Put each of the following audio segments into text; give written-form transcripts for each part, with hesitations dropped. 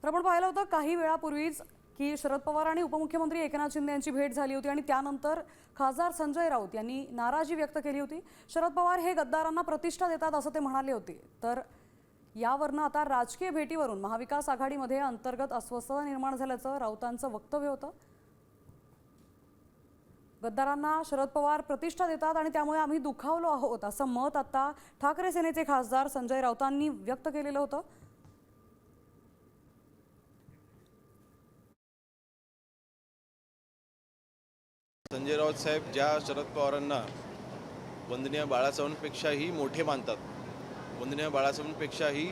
आपण पाहिलं होतं काही वेळापूर्वीच की शरद पवार आणि उपमुख्यमंत्री एकनाथ शिंदे यांची भेट झाली होती आणि त्यानंतर खासदार संजय राऊत यांनी नाराजी व्यक्त केली होती। शरद पवार हे गद्दारांना प्रतिष्ठा देतात असं ते म्हणाले होते। तर यावरनं आता राजकीय भेटीवरून महाविकास आघाडीमध्ये अंतर्गत अस्वस्थता निर्माण झाल्याचं राऊतांचं वक्तव्य होतं। गद्दारांना शरद पवार प्रतिष्ठा देतात आणि त्यामुळे आम्ही दुखावलो आहोत असं मत आता ठाकरे सेनेचे खासदार संजय राऊतांनी व्यक्त केलेलं होतं। संजय राऊत साहेब ज्या शरद पवारांना वंदनीय बाळासाहेबांपेक्षाही मोठे मानतात, वंदनीय बाळासाहेबांपेक्षाही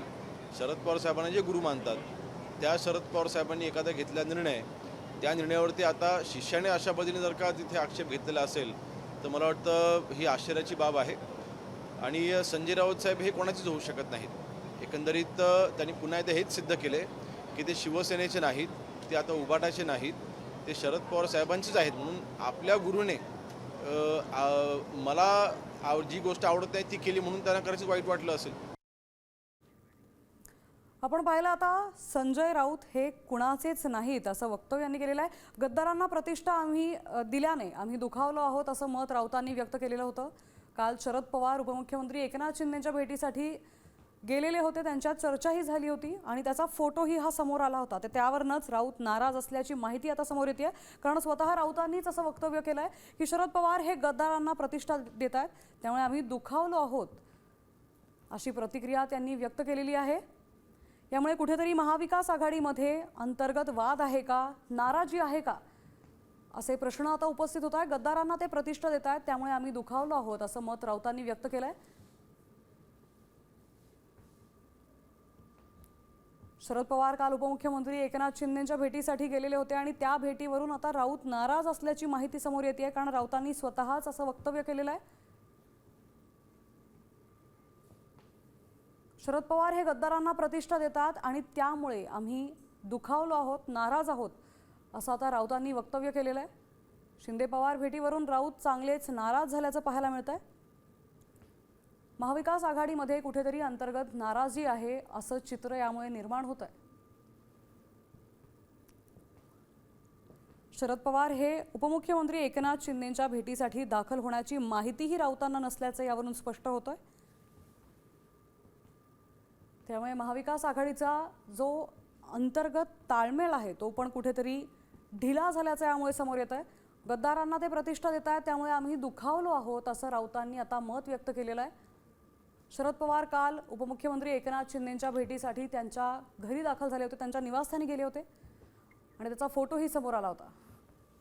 शरद पवार साहेबांना जे गुरु मानतात, त्या शरद पवार साहेबांनी एखादा घेतलेला निर्णय, त्या निर्णयावरती आता शिष्याने अशा पद्धतीने जर का तिथे आक्षेप घेतलेला असेल तर मला वाटतं ही आश्चर्याची बाब आहे। आणि संजय राऊत साहेब हे कोणाचेच होऊ शकत नाहीत। एकंदरीत त्यांनी पुन्हा एकदा हेच सिद्ध केले की ते शिवसेनेचे नाहीत, ते आता उभाटाचे नाहीत, ते शरद पवार साहेबांचेच आहेत। म्हणून आपल्या गुरुने मला जी गोष्ट आवडत नाही ती केली म्हणून त्यांना खरंच वाईट वाटलं असेल। आपण पाहिलं आता संजय राऊत हे कुणाचेच नाहीत असं वक्तव्य यांनी केलेलं आहे। गद्दारांना प्रतिष्ठा आम्ही दिल्याने आम्ही दुखावलो आहोत असं मत राऊतांनी व्यक्त केलेलं होतं। काल शरद पवार उपमुख्यमंत्री एकनाथ शिंदेंच्या भेटीसाठी गेलेले होते, त्यांच्यात चर्चाही झाली होती आणि त्याचा फोटोही हा समोर आला होता। त्यावरनंच राऊत नाराज असल्याची माहिती आता समोर येते, कारण स्वतः राऊतांनीच असं वक्तव्य केलं आहे की शरद पवार हे गद्दारांना प्रतिष्ठा देत आहेत, त्यामुळे आम्ही दुखावलो आहोत अशी प्रतिक्रिया त्यांनी व्यक्त केलेली आहे। यामुळे कुठेतरी महाविकास आघाडीमध्ये अंतर्गत वाद आहे का, नाराजी आहे का, असे प्रश्न आता उपस्थित होत आहेत। गद्दारांना ते प्रतिष्ठा देत आहेत त्यामुळे आम्ही दुखावलो आहोत असं मत राऊतांनी व्यक्त केलंय। शरद पवार काल उपमुख्यमंत्री एकनाथ शिंदेंच्या भेटीसाठी गेलेले होते आणि त्या भेटीवरून आता राऊत नाराज असल्याची माहिती समोर येते, कारण राऊतांनी स्वतःच असं वक्तव्य केलेलं आहे। शरद पवार हे गद्दारांना प्रतिष्ठा देतात आणि त्यामुळे आम्ही दुखावलो आहोत, नाराज आहोत असं आता राऊतांनी वक्तव्य केलेलं आहे। शिंदे पवार भेटीवरून राऊत चांगलेच नाराज झाल्याचं पाहायला मिळतंय। महाविकास आघाडीमध्ये कुठेतरी अंतर्गत नाराजी आहे असं चित्र यामुळे निर्माण होत आहे। शरद पवार हे उपमुख्यमंत्री एकनाथ शिंदेंच्या भेटीसाठी दाखल होण्याची माहितीही राऊतांना नसल्याचं यावरून स्पष्ट होतंय। त्यामुळे महाविकास आघाडीचा जो अंतर्गत ताळमेळ आहे तो पण कुठेतरी ढिला झाल्याचं यामुळे समोर येत आहे। गद्दारांना ते प्रतिष्ठा देत आहेत त्यामुळे आम्ही दुखावलो आहोत असं राऊतांनी आता मत व्यक्त केलेलं आहे। शरद पवार काल उपमुख्यमंत्री एकनाथ शिंदेंच्या भेटीसाठी त्यांच्या घरी दाखल झाले होते, त्यांच्या निवासस्थानी गेले होते आणि त्याचा फोटोही समोर आला होता।